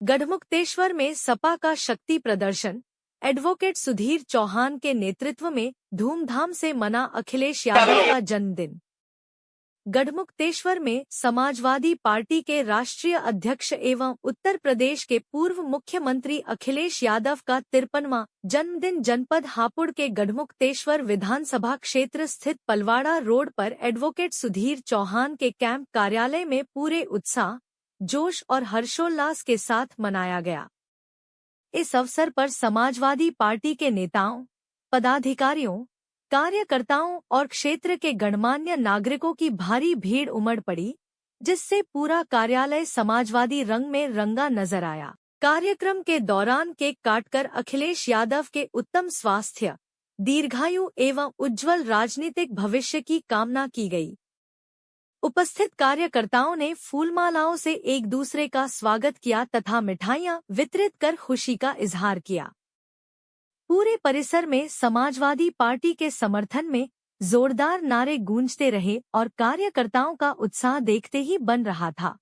गढ़मुक्तेश्वर में सपा का शक्ति प्रदर्शन, एडवोकेट सुधीर चौहान के नेतृत्व में धूमधाम से मना अखिलेश यादव का जन्मदिन। गढ़मुक्तेश्वर में समाजवादी पार्टी के राष्ट्रीय अध्यक्ष एवं उत्तर प्रदेश के पूर्व मुख्यमंत्री अखिलेश यादव का 53वां जन्मदिन जनपद हापुड़ के गढ़मुक्तेश्वर विधानसभा क्षेत्र स्थित पलवाड़ा रोड पर एडवोकेट सुधीर चौहान के कैंप कार्यालय में पूरे उत्साह, जोश और हर्षोल्लास के साथ मनाया गया। इस अवसर पर समाजवादी पार्टी के नेताओं, पदाधिकारियों, कार्यकर्ताओं और क्षेत्र के गणमान्य नागरिकों की भारी भीड़ उमड़ पड़ी, जिससे पूरा कार्यालय समाजवादी रंग में रंगा नजर आया। कार्यक्रम के दौरान केक काटकर अखिलेश यादव के उत्तम स्वास्थ्य, दीर्घायु एवं उज्जवल राजनीतिक भविष्य की कामना की गई। उपस्थित कार्यकर्ताओं ने फूलमालाओं से एक दूसरे का स्वागत किया तथा मिठाइयां वितरित कर खुशी का इजहार किया। पूरे परिसर में समाजवादी पार्टी के समर्थन में जोरदार नारे गूंजते रहे और कार्यकर्ताओं का उत्साह देखते ही बन रहा था।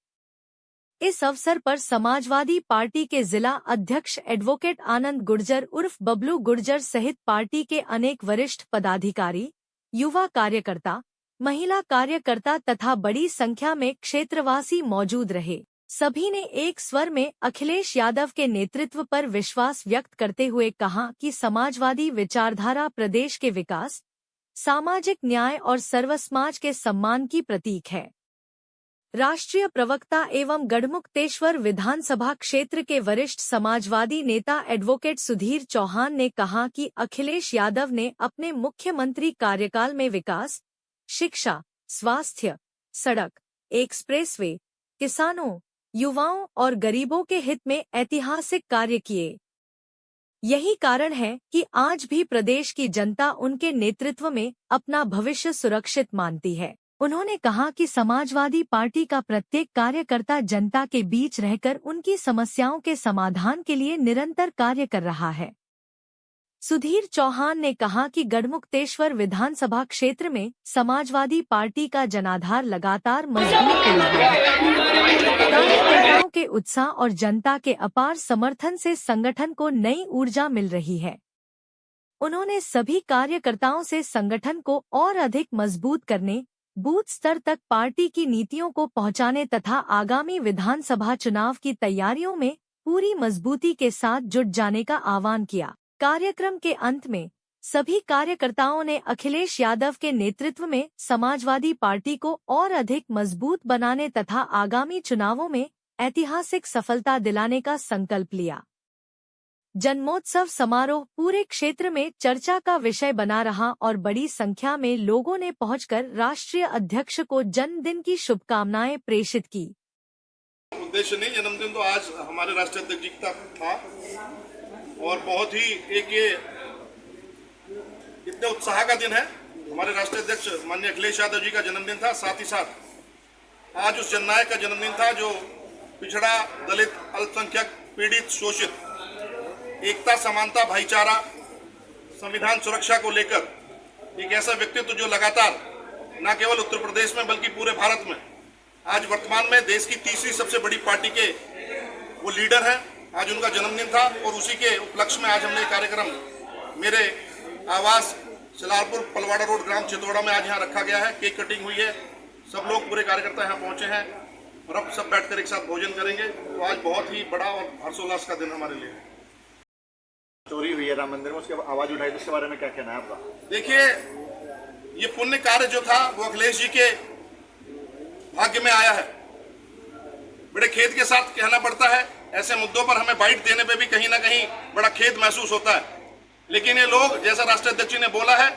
इस अवसर पर समाजवादी पार्टी के जिला अध्यक्ष एडवोकेट आनंद गुर्जर उर्फ बबलू गुर्जर सहित पार्टी के अनेक वरिष्ठ पदाधिकारी, युवा कार्यकर्ता, महिला कार्यकर्ता तथा बड़ी संख्या में क्षेत्रवासी मौजूद रहे। सभी ने एक स्वर में अखिलेश यादव के नेतृत्व पर विश्वास व्यक्त करते हुए कहा कि समाजवादी विचारधारा प्रदेश के विकास, सामाजिक न्याय और सर्वसमाज के सम्मान की प्रतीक है। राष्ट्रीय प्रवक्ता एवं गढ़मुक्तेश्वर विधानसभा क्षेत्र के वरिष्ठ समाजवादी नेता एडवोकेट सुधीर चौहान ने कहा कि अखिलेश यादव ने अपने मुख्यमंत्री कार्यकाल में विकास, शिक्षा, स्वास्थ्य, सड़क, एक्सप्रेसवे, किसानों, युवाओं और गरीबों के हित में ऐतिहासिक कार्य किए। यही कारण है कि आज भी प्रदेश की जनता उनके नेतृत्व में अपना भविष्य सुरक्षित मानती है। उन्होंने कहा कि समाजवादी पार्टी का प्रत्येक कार्यकर्ता जनता के बीच रहकर उनकी समस्याओं के समाधान के लिए निरंतर कार्य कर रहा है। सुधीर चौहान ने कहा कि गढ़मुक्तेश्वर विधानसभा क्षेत्र में समाजवादी पार्टी का जनाधार लगातार मजबूत हो रहा है। कार्यकर्ताओं के उत्साह और जनता के अपार समर्थन से संगठन को नई ऊर्जा मिल रही है। उन्होंने सभी कार्यकर्ताओं से संगठन को और अधिक मजबूत करने, बूथ स्तर तक पार्टी की नीतियों को पहुंचाने तथा आगामी विधानसभा चुनाव की तैयारियों में पूरी मजबूती के साथ जुट जाने का आह्वान किया। कार्यक्रम के अंत में सभी कार्यकर्ताओं ने अखिलेश यादव के नेतृत्व में समाजवादी पार्टी को और अधिक मजबूत बनाने तथा आगामी चुनावों में ऐतिहासिक सफलता दिलाने का संकल्प लिया। जन्मोत्सव समारोह पूरे क्षेत्र में चर्चा का विषय बना रहा और बड़ी संख्या में लोगों ने पहुंचकर राष्ट्रीय अध्यक्ष को जन्मदिन की शुभकामनाएं प्रेषित की। उद्देश्य नहीं, जन्मदिन तो आज हमारे राष्ट्रीय अध्यक्ष जी का था और बहुत ही ये इतने उत्साह का दिन है। हमारे राष्ट्रीय अध्यक्ष माननीय अखिलेश यादव जी का जन्मदिन था, साथ ही साथ आज उस जननायक का जन्मदिन था जो पिछड़ा, दलित, अल्पसंख्यक, पीड़ित, शोषित, एकता, समानता, भाईचारा, संविधान सुरक्षा को लेकर एक ऐसा व्यक्तित्व जो लगातार न केवल उत्तर प्रदेश में बल्कि पूरे भारत में आज वर्तमान में देश की तीसरी सबसे बड़ी पार्टी के वो लीडर हैं। आज उनका जन्मदिन था और उसी के उपलक्ष्य में आज हमने कार्यक्रम मेरे आवास सलारपुर पलवाड़ा रोड ग्राम चितौड़ा में आज यहाँ रखा गया है। केक कटिंग हुई है, सब लोग पूरे कार्यकर्ता यहाँ पहुंचे हैं और अब सब बैठकर एक साथ भोजन करेंगे। तो आज बहुत ही बड़ा और हर्षोल्लास का दिन हमारे लिए। चोरी हुई है राम मंदिर में, उसके आवाज उठाई, उसके बारे में क्या कहना है आपका? देखिए, ये पुण्य कार्य जो था वो अखिलेश जी के भाग्य में आया है। बड़े खेद के साथ कहना पड़ता है, ऐसे मुद्दों पर हमें बाइट देने पे भी कहीं ना कहीं बड़ा खेद महसूस होता है। लेकिन ये लोग, जैसा राष्ट्रीय अध्यक्ष ने बोला है,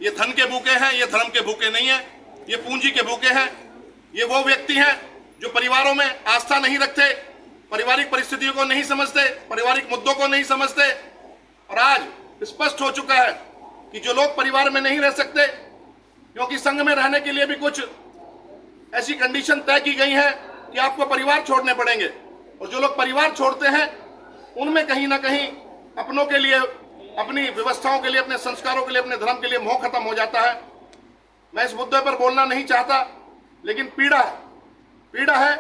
ये धन के भूखे हैं, ये धर्म के भूखे नहीं है, ये पूंजी के भूखे हैं। ये वो व्यक्ति हैं जो परिवारों में आस्था नहीं रखते, पारिवारिक परिस्थितियों को नहीं समझते, पारिवारिक मुद्दों को नहीं समझते। और आज स्पष्ट हो चुका है कि जो लोग परिवार में नहीं रह सकते, क्योंकि संघ में रहने के लिए भी कुछ ऐसी कंडीशन तय की गई है कि आपको परिवार छोड़ने पड़ेंगे, और जो लोग परिवार छोड़ते हैं उनमें कहीं ना कहीं अपनों के लिए, अपनी व्यवस्थाओं के लिए, अपने संस्कारों के लिए, अपने धर्म के लिए मोह खत्म हो जाता है। मैं इस मुद्दे पर बोलना नहीं चाहता, लेकिन पीड़ा है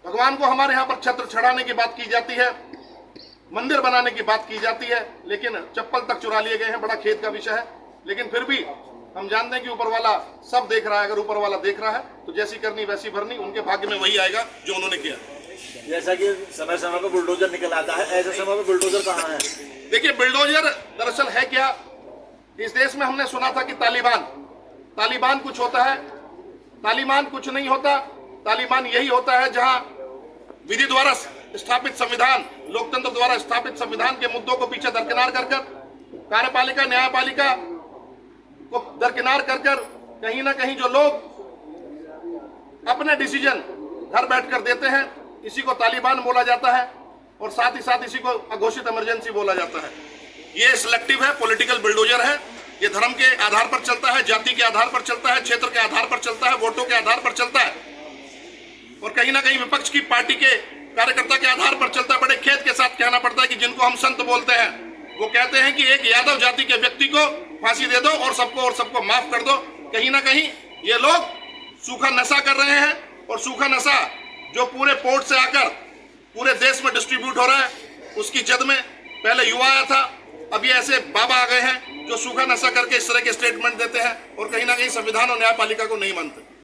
भगवान को हमारे यहाँ पर छत्र छड़ाने की बात की जाती है, मंदिर बनाने की बात की जाती है, लेकिन चप्पल तक चुरा लिए गए हैं। बड़ा खेद का विषय है, लेकिन फिर भी हम जानते हैं कि ऊपर वाला सब देख रहा है। अगर ऊपर वाला देख रहा है तो जैसी करनी वैसी भरनी, उनके भाग्य में वही आएगा जो उन्होंने किया। जैसा कि समय समय पर बुलडोजर निकल आता है, ऐसे समय पर बुलडोजर कहाँ है? देखिए, बुलडोजर दरअसल है क्या, इस देश में हमने सुना था कि तालिबान कुछ होता है। तालिबान कुछ नहीं होता। तालिबान यही होता है जहां विधि द्वारा स्थापित संविधान, लोकतंत्र द्वारा स्थापित संविधान के मुद्दों को पीछे दरकिनार कर कार्यपालिका न्यायपालिका को दरकिनार कर कहीं ना कहीं जो लोग अपने डिसीजन घर बैठकर देते हैं, इसी को तालिबान बोला जाता है, और साथ ही साथ इसी को अघोषित इमरजेंसी बोला जाता है। ये सिलेक्टिव है, पॉलिटिकल बुलडोजर है। ये धर्म के आधार पर चलता है, जाति के आधार पर चलता है, क्षेत्र के आधार पर चलता है, वोटों के आधार पर चलता है, और कहीं ना कहीं विपक्ष की पार्टी के कार्यकर्ता के आधार पर चलता है। बड़े खेद के साथ कहना पड़ता है कि जिनको हम संत बोलते हैं, वो कहते हैं कि एक यादव जाति के व्यक्ति को फांसी दे दो और सबको माफ कर दो। कहीं ना कहीं ये लोग सूखा नशा कर रहे हैं, और सूखा नशा जो पूरे पोर्ट से आकर पूरे देश में डिस्ट्रीब्यूट हो रहा है, उसकी जद में पहले युवा आया था, अब ये ऐसे बाबा आ गए हैं जो सूखा नशा करके इस तरह के स्टेटमेंट देते हैं और कहीं ना कहीं संविधान और न्यायपालिका को नहीं मानते।